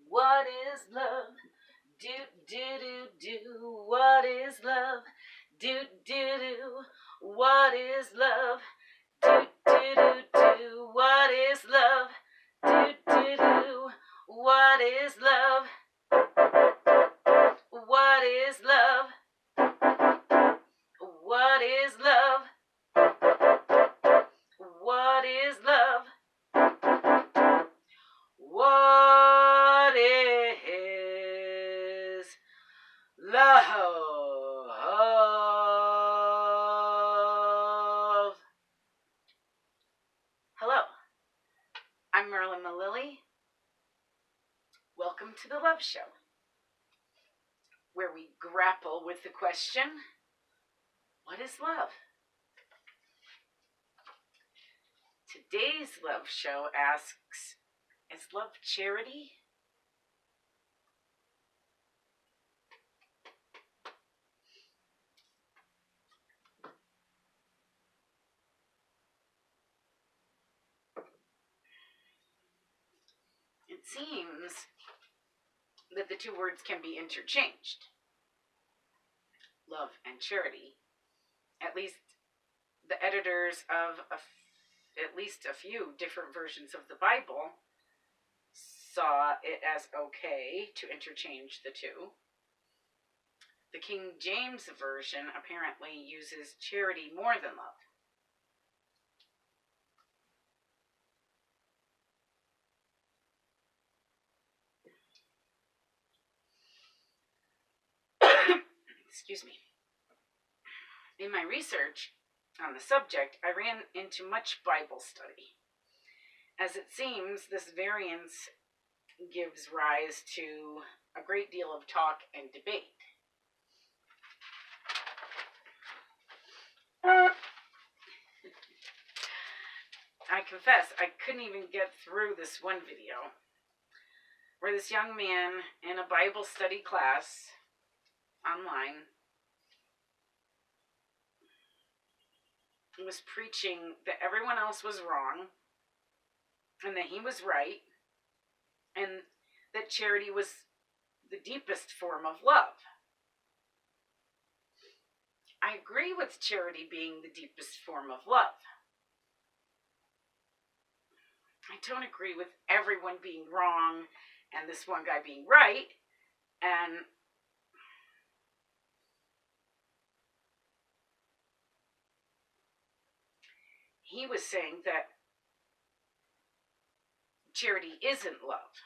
What is love? Do, do, do, do. What is love? Do, do, do. What is love? Do, do, do, do. What is love? Do, do, do. What is love? What is love? What is love? What is love? What is love? Hello, I'm Merlin Malilly. Welcome to the Love Show, where we grapple with the question, what is love? Today's Love Show asks, is love charity? It seems that the two words can be interchanged. Love and charity. At least the editors of at least a few different versions of the Bible saw it as okay to interchange the two. The King James Version apparently uses charity more than love. Excuse me. In my research on the subject, I ran into much Bible study. As it seems, this variance gives rise to a great deal of talk and debate. I confess, I couldn't even get through this one video where this young man in a Bible study class online was preaching that everyone else was wrong and that he was right and that charity was the deepest form of love. I agree with charity being the deepest form of love. I don't agree with everyone being wrong and this one guy being right. And he was saying that charity isn't love.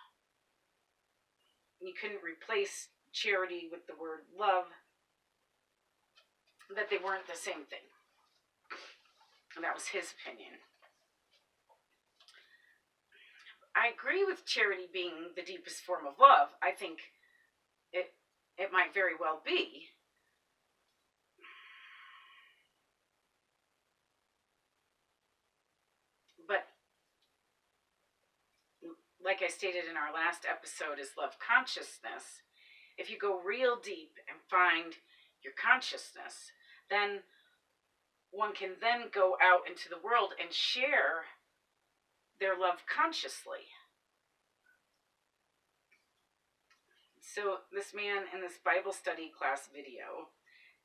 You couldn't replace charity with the word love, that they weren't the same thing. And that was his opinion. I agree with charity being the deepest form of love. I think it might very well be. But like I stated in our last episode, is love consciousness. If you go real deep and find your consciousness, then one can then go out into the world and share their love consciously. So this man in this Bible study class video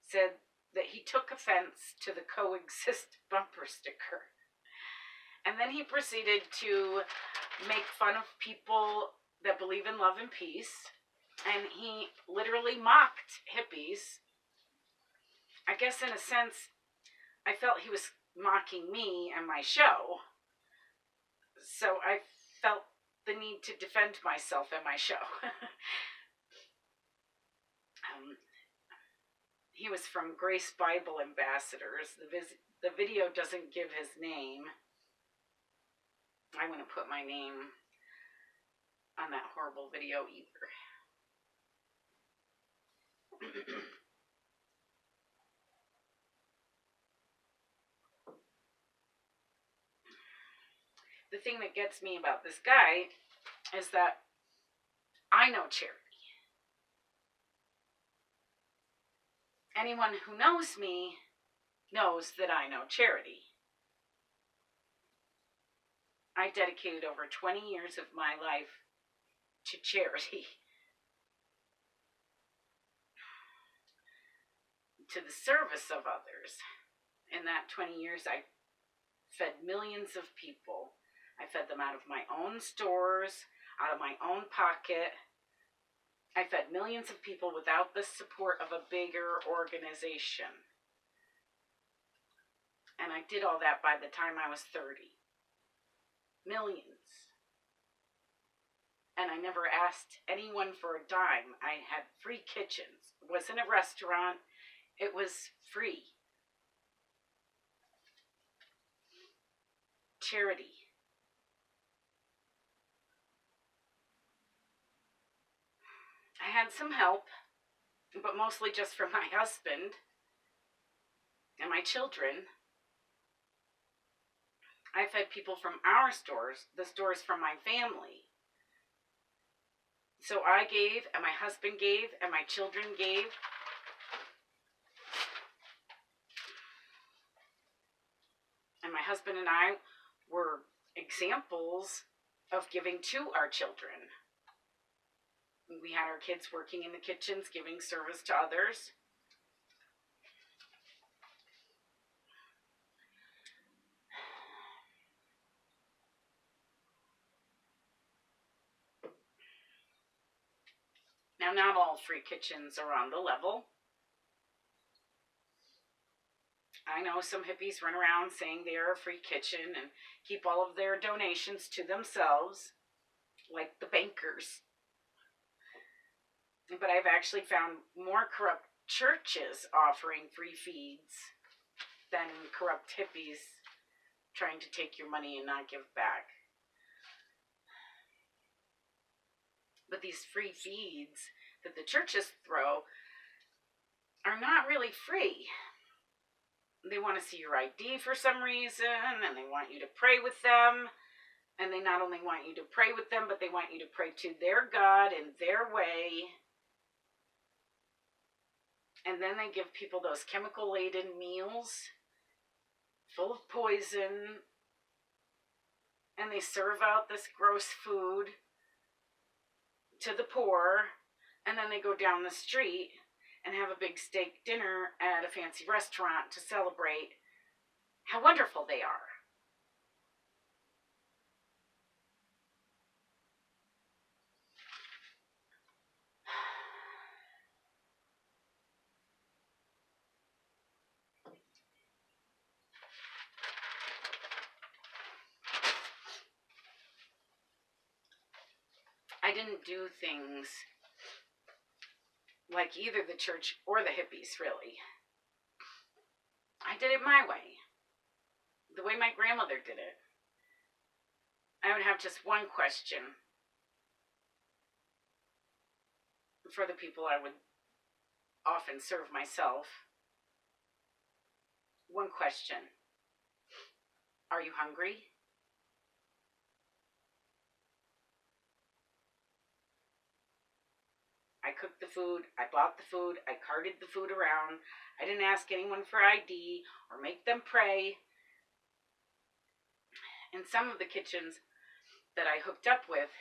said that he took offense to the coexist bumper sticker. And then he proceeded to make fun of people that believe in love and peace. And he literally mocked hippies. I guess in a sense, I felt he was mocking me and my show. So I felt the need to defend myself and my show. He was from Grace Bible Ambassadors. The video doesn't give his name. I wouldn't put my name on that horrible video either. The thing that gets me about this guy is that I know charity. Anyone who knows me knows that I know charity. I dedicated over 20 years of my life to charity, to the service of others. In that 20 years, I fed millions of people. I fed them out of my own stores, out of my own pocket. I fed millions of people without the support of a bigger organization. And I did all that by the time I was 30. Millions. And I never asked anyone for a dime. I had free kitchens. It wasn't a restaurant. It was free. Charity. I had some help, but mostly just from my husband and my children. I fed people from our stores, the stores from my family. So I gave, and my husband gave, and my children gave. And my husband and I were examples of giving to our children. We had our kids working in the kitchens, giving service to others. Now, not all free kitchens are on the level. I know some hippies run around saying they're a free kitchen and keep all of their donations to themselves, like the bankers. But I've actually found more corrupt churches offering free feeds than corrupt hippies trying to take your money and not give back. But these free feeds that the churches throw are not really free. They want to see your ID for some reason, and they want you to pray with them. And they not only want you to pray with them, but they want you to pray to their God in their way. And then they give people those chemical-laden meals full of poison. And they serve out this gross food to the poor. And then they go down the street and have a big steak dinner at a fancy restaurant to celebrate how wonderful they are. I didn't do things like either the church or the hippies, really. I did it my way, the way my grandmother did it. I would have just one question for the people I would often serve myself. One question. Are you hungry? I cooked the food, I bought the food, I carted the food around. I didn't ask anyone for ID or make them pray. In some of the kitchens that I hooked up with,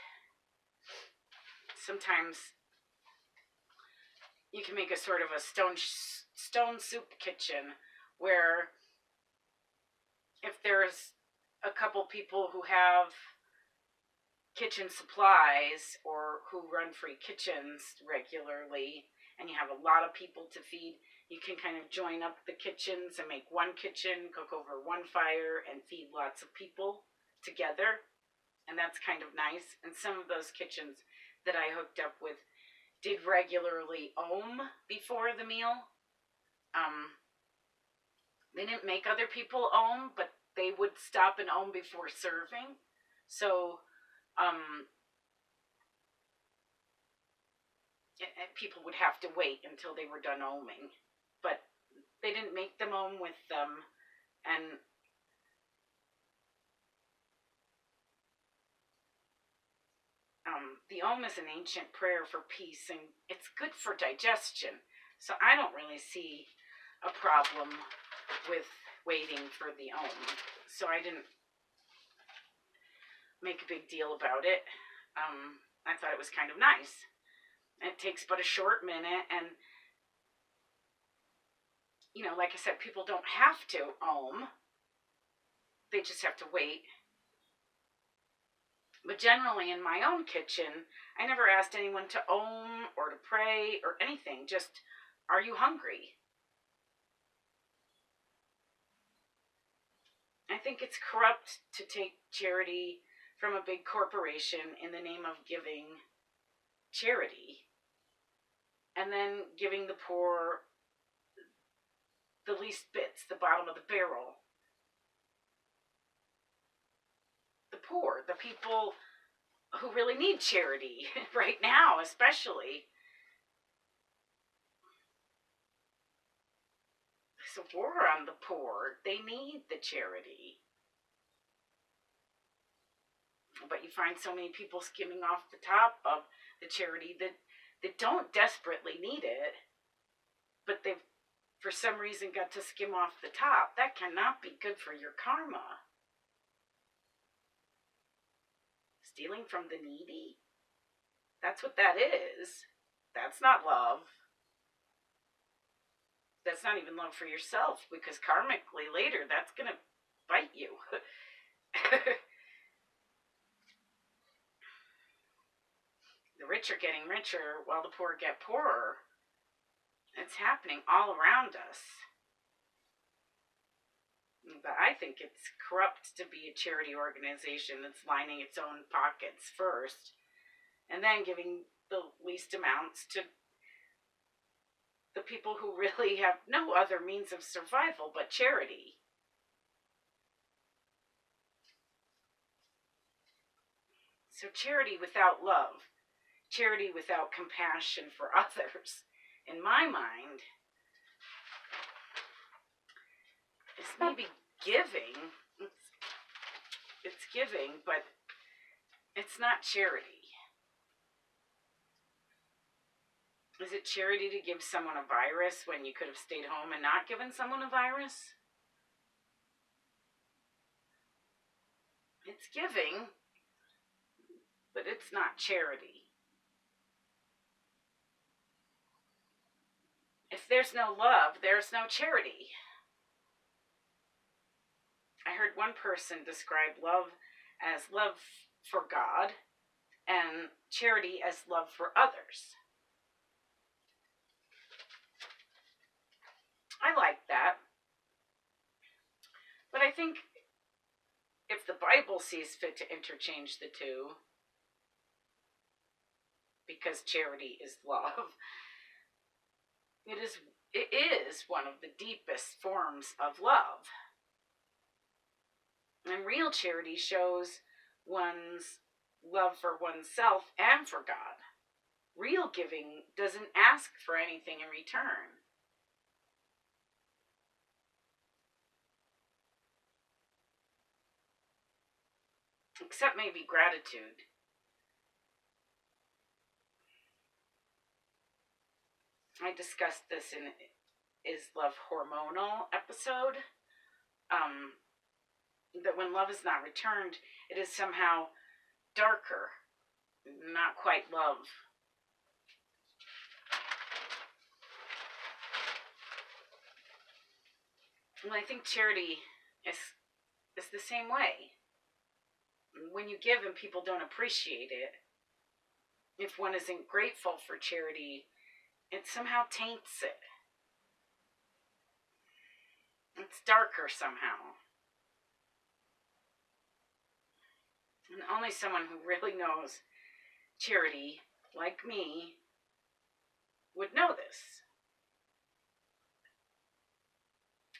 sometimes you can make a sort of a stone soup kitchen where if there's a couple people who have kitchen supplies or who run free kitchens regularly and you have a lot of people to feed, you can kind of join up the kitchens and make one kitchen, cook over one fire, and feed lots of people together. And that's kind of nice. And some of those kitchens that I hooked up with did regularly before the meal. They didn't make other people but they would stop and before serving. So people would have to wait until they were done oming. But they didn't make them with them. And the is an ancient prayer for peace, and it's good for digestion. So I don't really see a problem with waiting for the So I didn't make a big deal about it. I thought it was kind of nice. It takes but a short minute, and, like I said, people don't have to ohm. They just have to wait. But generally in my own kitchen, I never asked anyone to ohm or to pray or anything. Just, are you hungry? I think it's corrupt to take charity from a big corporation in the name of giving charity, and then giving the poor the least bits, the bottom of the barrel. The poor, the people who really need charity right now, especially. There's a war on the poor. They need the charity. But you find so many people skimming off the top of the charity that don't desperately need it, but they've for some reason got to skim off the top. That cannot be good for your karma. Stealing from the needy? That's what that is. That's not love. That's not even love for yourself, because karmically later that's going to bite you. The rich are getting richer while the poor get poorer. It's happening all around us. But I think it's corrupt to be a charity organization that's lining its own pockets first, and then giving the least amounts to the people who really have no other means of survival but charity. So charity without love, charity without compassion for others, in my mind, is maybe giving. It's giving, but it's not charity. Is it charity to give someone a virus when you could have stayed home and not given someone a virus? It's giving, but it's not charity. If there's no love, there's no charity. I heard one person describe love as love for God and charity as love for others. I like that. But I think if the Bible sees fit to interchange the two, because charity is love, it is one of the deepest forms of love. And real charity shows one's love for oneself and for God. Real giving doesn't ask for anything in return. Except maybe gratitude. I discussed this in Is Love Hormonal episode. That when love is not returned, it is somehow darker, not quite love. Well, I think charity is the same way. When you give and people don't appreciate it, if one isn't grateful for charity, it somehow taints it. It's darker somehow. And only someone who really knows charity, like me, would know this.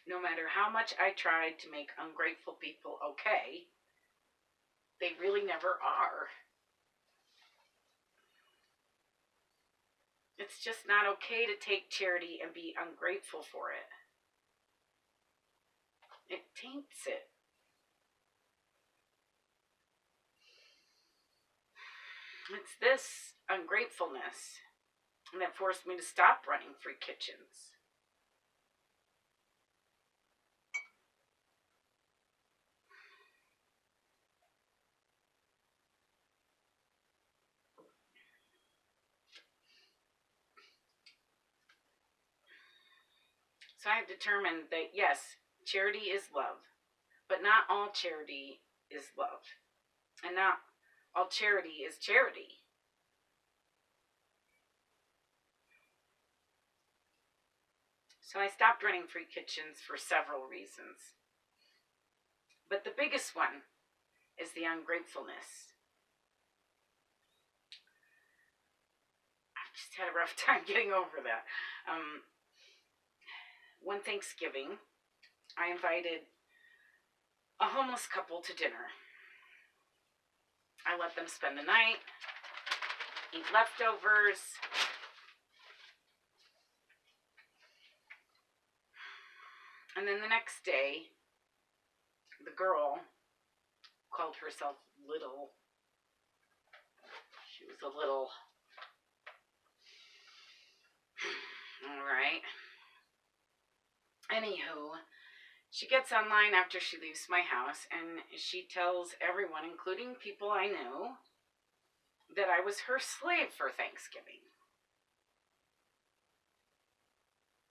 No matter how much I tried to make ungrateful people okay, they really never are. It's just not okay to take charity and be ungrateful for it. It taints it. It's this ungratefulness that forced me to stop running free kitchens. So I have determined that, yes, charity is love, but not all charity is love. And not all charity is charity. So I stopped running free kitchens for several reasons. But the biggest one is the ungratefulness. I've just had a rough time getting over that. One Thanksgiving, I invited a homeless couple to dinner. I let them spend the night, eat leftovers. And then the next day, the girl called herself Little. She was a little... Alright. Anywho, she gets online after she leaves my house, and she tells everyone, including people I knew, that I was her slave for Thanksgiving.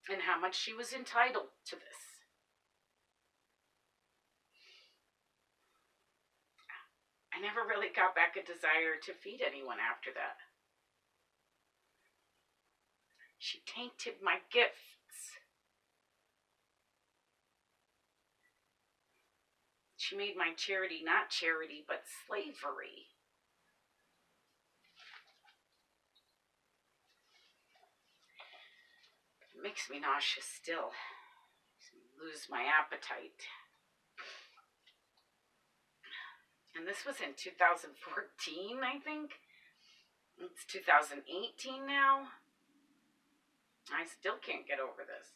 And how much she was entitled to this. I never really got back a desire to feed anyone after that. She tainted my gifts. She made my charity not charity, but slavery. It makes me nauseous still. It makes me lose my appetite. And this was in 2014, I think. It's 2018 now. I still can't get over this.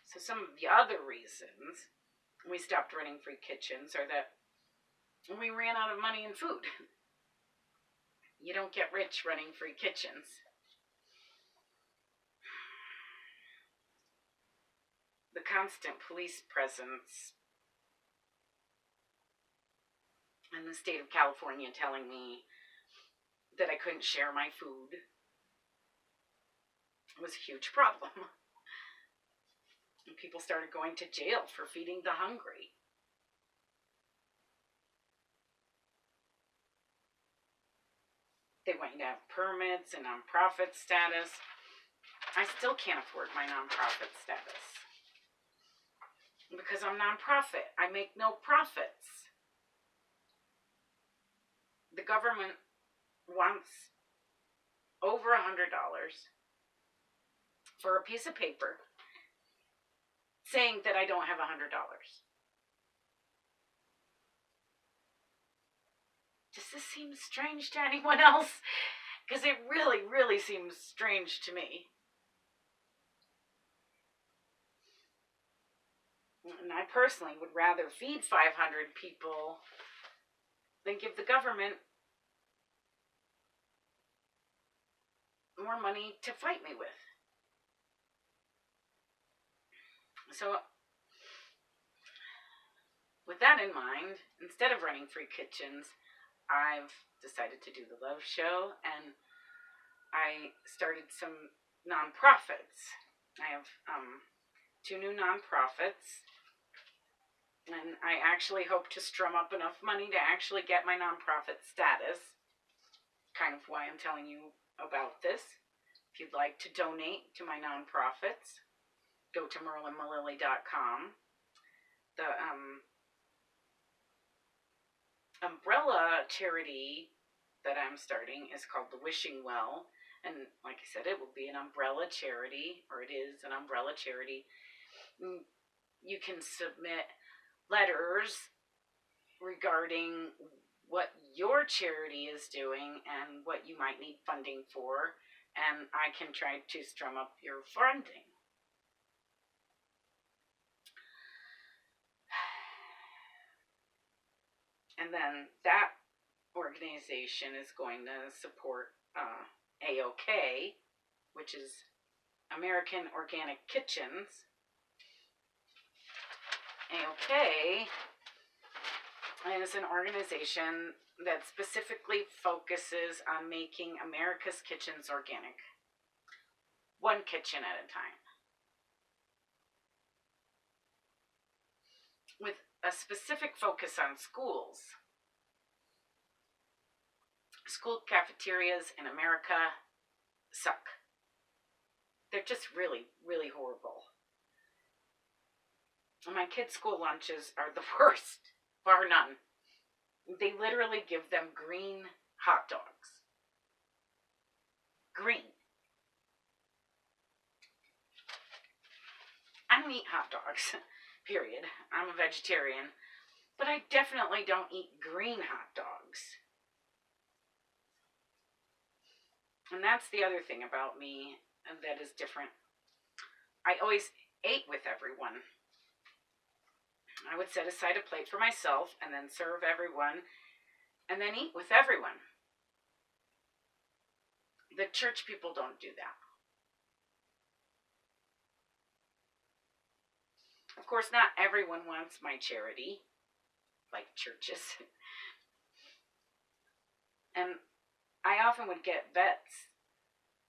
So some of the other reasons we stopped running free kitchens are that we ran out of money and food. You don't get rich running free kitchens. The constant police presence in the state of California telling me that I couldn't share my food was a huge problem. And people started going to jail for feeding the hungry. They want you to have permits and nonprofit status. I still can't afford my nonprofit status. Because I'm nonprofit. I make no profits. The government wants over $100 for a piece of paper saying that I don't have $100. Does this seem strange to anyone else? Because it really, really seems strange to me. And I personally would rather feed 500 people than give the government more money to fight me with. So, with that in mind, instead of running free kitchens, I've decided to do the Love Show, and I started some nonprofits. I have 2 new nonprofits, and I actually hope to strum up enough money to actually get my nonprofit status. Kind of why I'm telling you about this. If you'd like to donate to my nonprofits, go to merlinmalilly.com. The umbrella charity that I'm starting is called The Wishing Well. And like I said, it will be an umbrella charity, or it is an umbrella charity. You can submit letters regarding what your charity is doing and what you might need funding for, and I can try to strum up your funding. And then that organization is going to support AOK, which is American Organic Kitchens. AOK and it's an organization that specifically focuses on making America's kitchens organic, one kitchen at a time, with a specific focus on schools. School cafeterias in America suck. They're just really, really horrible. My kids' school lunches are the worst, bar none. They literally give them green hot dogs. Green. I don't eat hot dogs, period. I'm a vegetarian. But I definitely don't eat green hot dogs. And that's the other thing about me that is different. I always ate with everyone. I would set aside a plate for myself and then serve everyone and then eat with everyone. The church people don't do that. Of course, not everyone wants my charity, like churches. And I often would get vets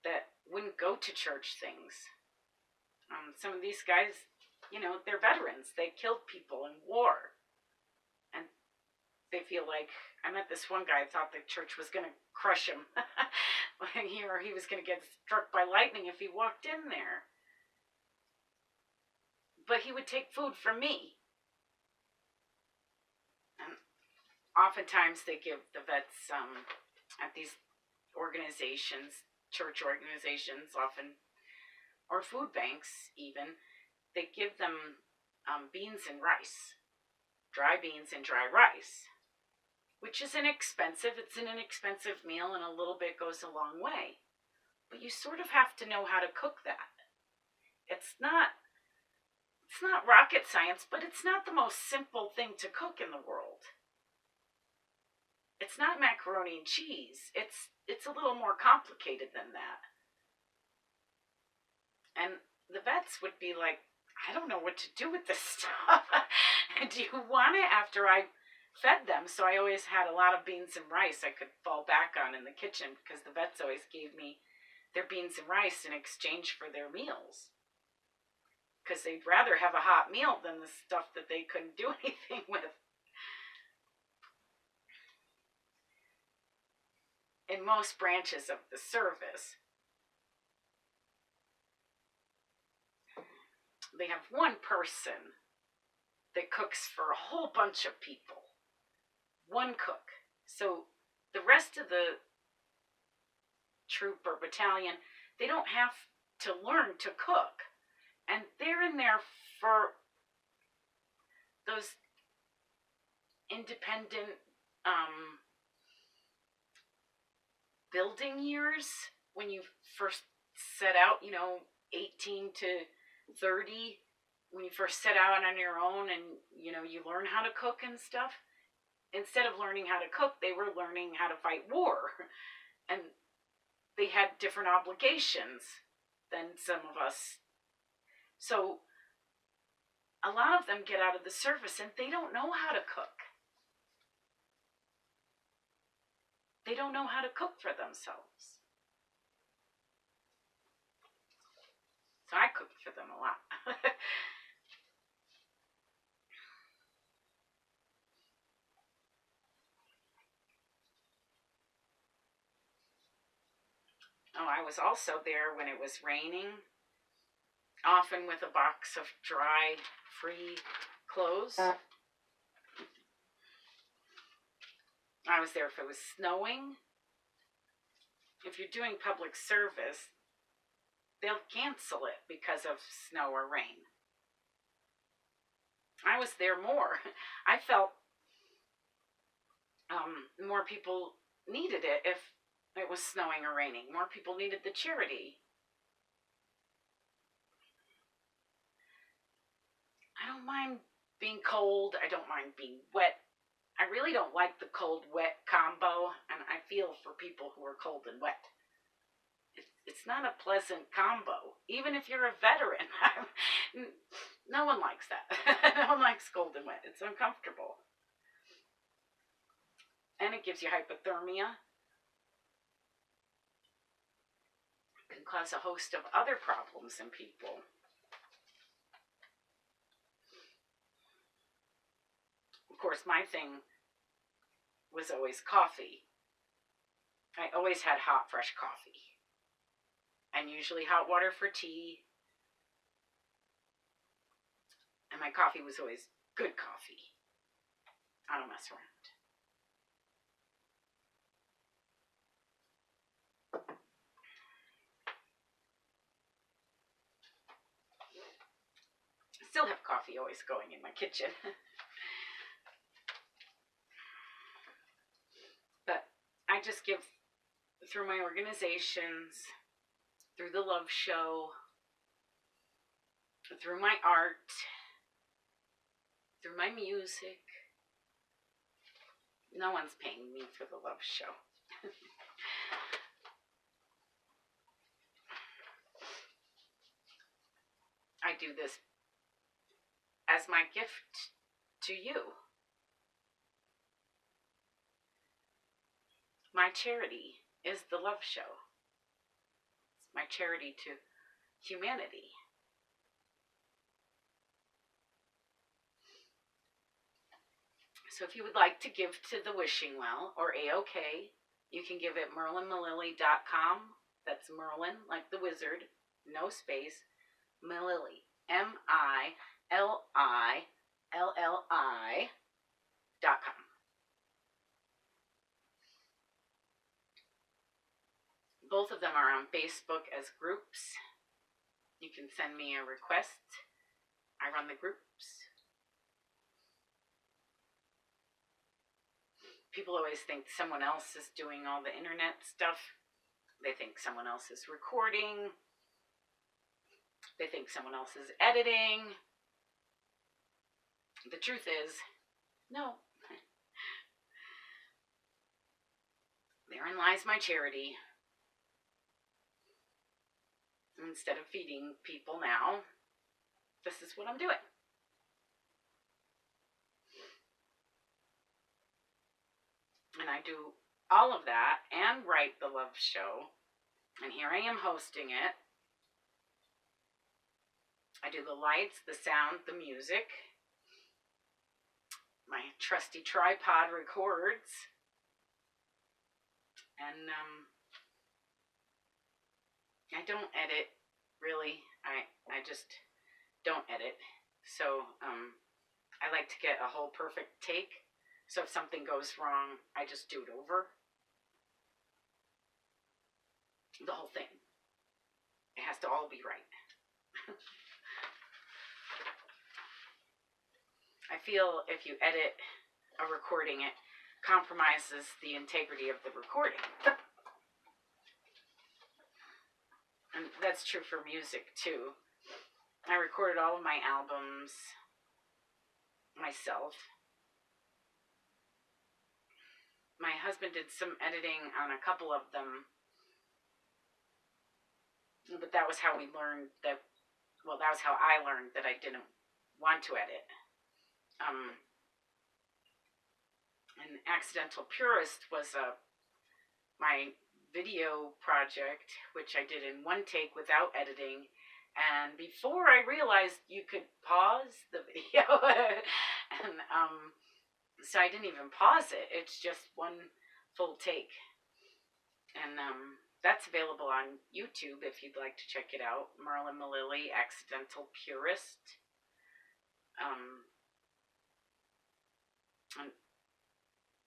that wouldn't go to church things. Some of these guys, they're veterans. They killed people in war. And they feel like, I met this one guy, thought the church was going to crush him. Or he was going to get struck by lightning if he walked in there. But he would take food from me. And oftentimes they give the vets at these organizations, church organizations often, or food banks even, they give them beans and rice, dry beans and dry rice, which is inexpensive. It's an inexpensive meal, and a little bit goes a long way. But you sort of have to know how to cook that. It's not rocket science, but it's not the most simple thing to cook in the world. It's not macaroni and cheese. It's a little more complicated than that. And the vets would be like, I don't know what to do with this stuff. Do you want it? After I fed them, so I always had a lot of beans and rice I could fall back on in the kitchen, because the vets always gave me their beans and rice in exchange for their meals. Because they'd rather have a hot meal than the stuff that they couldn't do anything with. In most branches of the service, they have one person that cooks for a whole bunch of people. One cook. So the rest of the troop or battalion, they don't have to learn to cook. And they're in there for those independent building years, when you first set out, 18 to 30, when you first set out on your own and, you learn how to cook and stuff. Instead of learning how to cook, they were learning how to fight war. And they had different obligations than some of us. So a lot of them get out of the service and they don't know how to cook. They don't know how to cook for themselves. So I cooked for them a lot. Oh, I was also there when it was raining, often with a box of dry, free clothes. I was there if it was snowing. If you're doing public service, they'll cancel it because of snow or rain. I was there more. I felt more people needed it if it was snowing or raining. More people needed the charity. I don't mind being cold. I don't mind being wet. I really don't like the cold-wet combo, and I feel for people who are cold and wet. It's not a pleasant combo, even if you're a veteran. No one likes that. No one likes cold and wet. It's uncomfortable. and it gives you hypothermia. It can cause a host of other problems in people. Of course, my thing was always coffee. I always had hot, fresh coffee. And usually hot water for tea. And my coffee was always good coffee. I don't mess around. Still have coffee always going in my kitchen. But I just give through my organizations, through the Love Show, through my art, through my music. No one's paying me for the Love Show. I do this as my gift to you. My charity is the Love Show. It's my charity to humanity. So if you would like to give to the Wishing Well or A-OK, you can give at merlinmalilly.com. That's Merlin, like the wizard, no space, Malilly, MILILLI.com. Both of them are on Facebook as groups. You can send me a request. I run the groups. People always think someone else is doing all the internet stuff. They think someone else is recording. They think someone else is editing. The truth is, no. Therein lies my charity. Instead of feeding people now, this is what I'm doing. And I do all of that and write the Love Show. And here I am hosting it. I do the lights, the sound, the music. My trusty tripod records. And I don't edit, really. I just don't edit. So I like to get a whole perfect take. So if something goes wrong, I just do it over. The whole thing. It has to all be right. I feel if you edit a recording, it compromises the integrity of the recording. And that's true for music too. I recorded all of my albums myself. My husband did some editing on a couple of them. But that was how we learned that, well, that was how I learned that I didn't want to edit. And Accidental Purist was my video project, which I did in one take without editing. And before I realized you could pause the video, and so I didn't even pause it. It's just one full take. And that's available on YouTube if you'd like to check it out. Merlin Malilly, Accidental Purist. And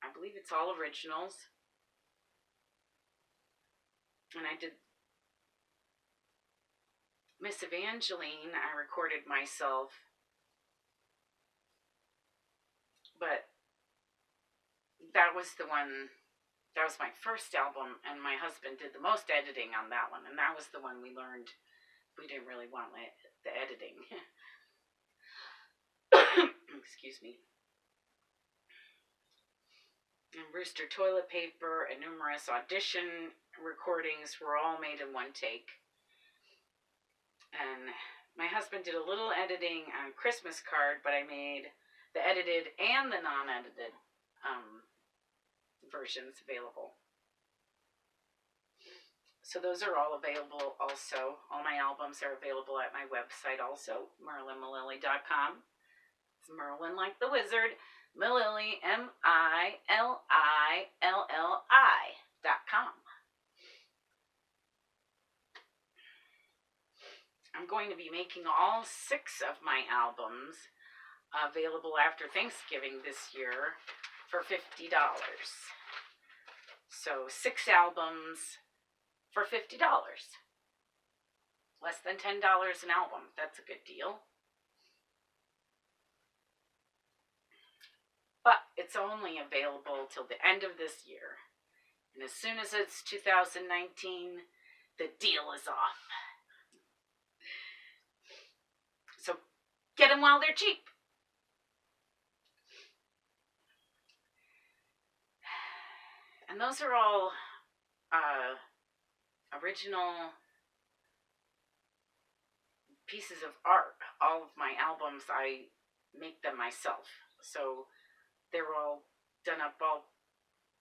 I believe it's all originals. And I did Miss Evangeline, I recorded myself. But that was the one, that was my first album, and my husband did the most editing on that one. And that was the one we learned we didn't really want the editing. Excuse me. And Rooster Toilet Paper and numerous audition recordings were all made in one take. And my husband did a little editing on Christmas Card, but I made the edited and the non-edited versions available. So those are all available also. All my albums are available at my website also, MerlinMalili.com. It's Merlin like the wizard, Malili, MILILLI.com. I'm going to be making all 6 of my albums available after Thanksgiving this year for $50. So 6 albums for $50. Less than $10 an album. That's a good deal. But it's only available till the end of this year. And as soon as it's 2019, the deal is off. So get them while they're cheap. And those are all original pieces of art. All of my albums, I make them myself. So they're all done up all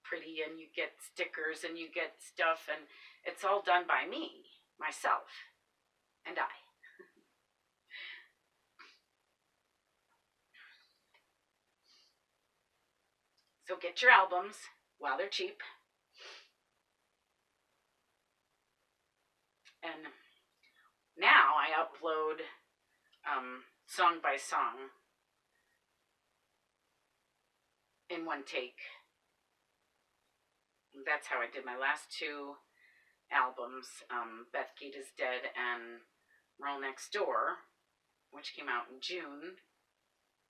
pretty, and you get stickers and you get stuff, and it's all done by me, myself, and I. So get your albums while they're cheap. And now I upload song by song in one take. That's how I did my last 2 albums, Beth Gate is Dead and Roll Next Door, which came out in June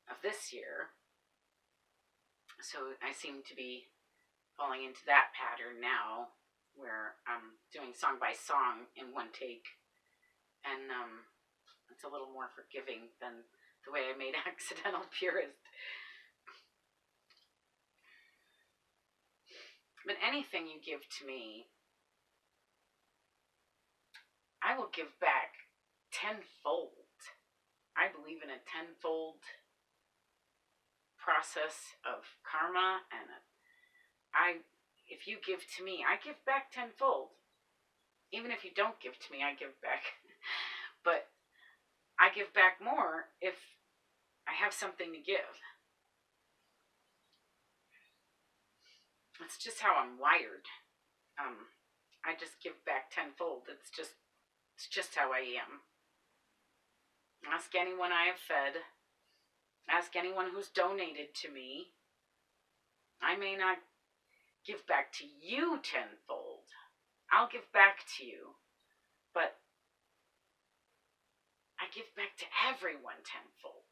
of this year. So I seem to be falling into that pattern now, where I'm doing song by song in one take, and it's a little more forgiving than the way I made Accidental Purist. But anything you give to me, I will give back tenfold. I believe in a tenfold process of karma, and if you give to me, I give back tenfold. Even if you don't give to me, I give back. But I give back more if I have something to give. It's just how I'm wired. I just give back tenfold. It's just how I am. Ask anyone I have fed. Ask anyone who's donated to me. I may not give back to you tenfold. I'll give back to you. But I give back to everyone tenfold.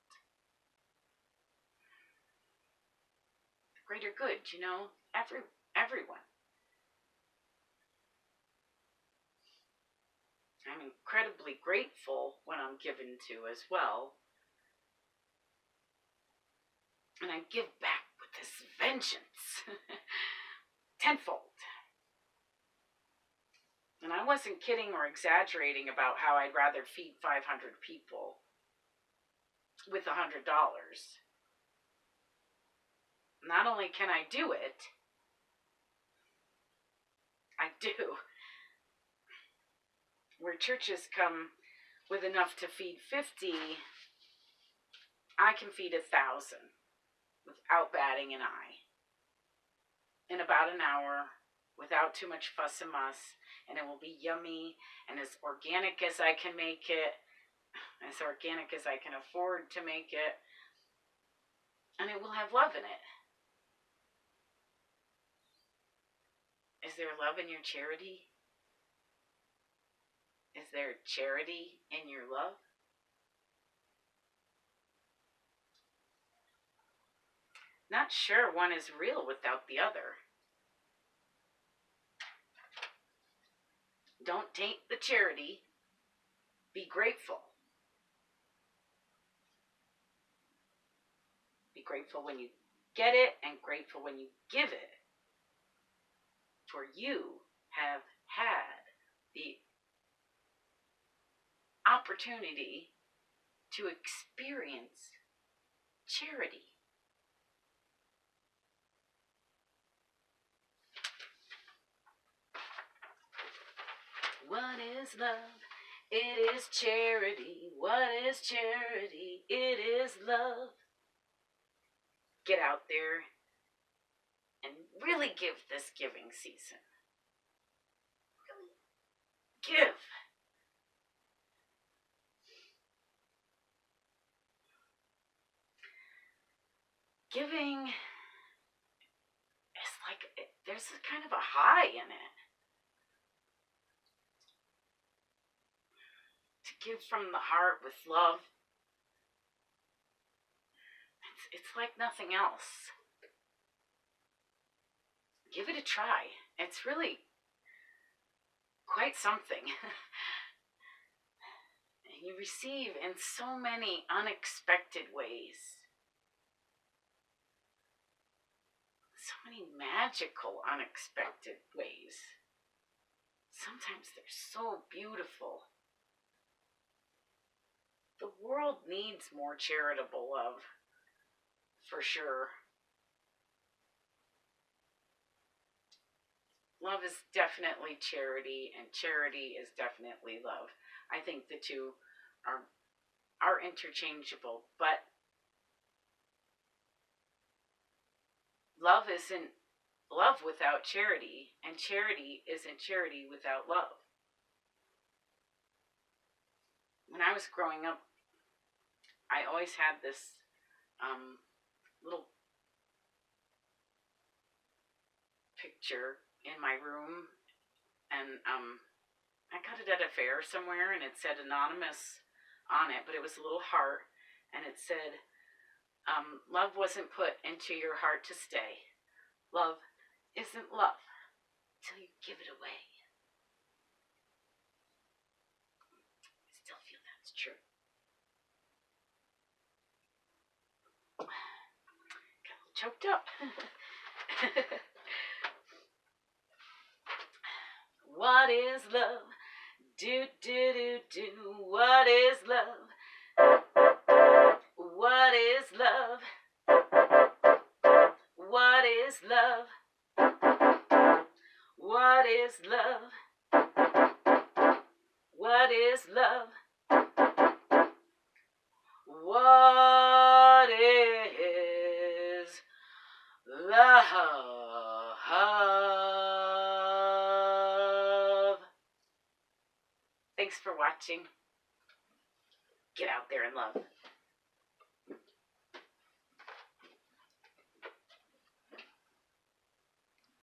The greater good, everyone. I'm incredibly grateful when I'm given to as well. And I give back with this vengeance. Tenfold. And I wasn't kidding or exaggerating about how I'd rather feed 500 people with $100. Not only can I do it, I do. Where churches come with enough to feed 50, I can feed 1,000 without batting an eye in about an hour, without too much fuss and muss, and it will be yummy and as organic as I can make it, as organic as I can afford to make it, and it will have love in it. Is there love in your charity? Is there charity in your love? Not sure one is real without the other. Don't taint the charity. Be grateful. Be grateful when you get it and grateful when you give it. For you have had the opportunity to experience charity. What is love? It is charity. What is charity? It is love. Get out there and really give this giving season. Really give. Giving is like, there's a kind of a high in it. To give from the heart with love, it's like nothing else. Give it a try. It's really quite something. You receive in so many unexpected ways. So many magical, unexpected ways. Sometimes they're so beautiful. The world needs more charitable love, for sure. Love is definitely charity, and charity is definitely love. I think the two are interchangeable, but love isn't love without charity, and charity isn't charity without love. When I was growing up, I always had this little picture in my room, and I got it at a fair somewhere, and it said anonymous on it, but it was a little heart, and it said, love wasn't put into your heart to stay. Love isn't love till you give it away. I still feel that's true. Got a little choked up. What is love? Do, do, do, do. What is love? What is love? What is love? What is love? What is love? What is love? Thanks for watching. Get out there and love.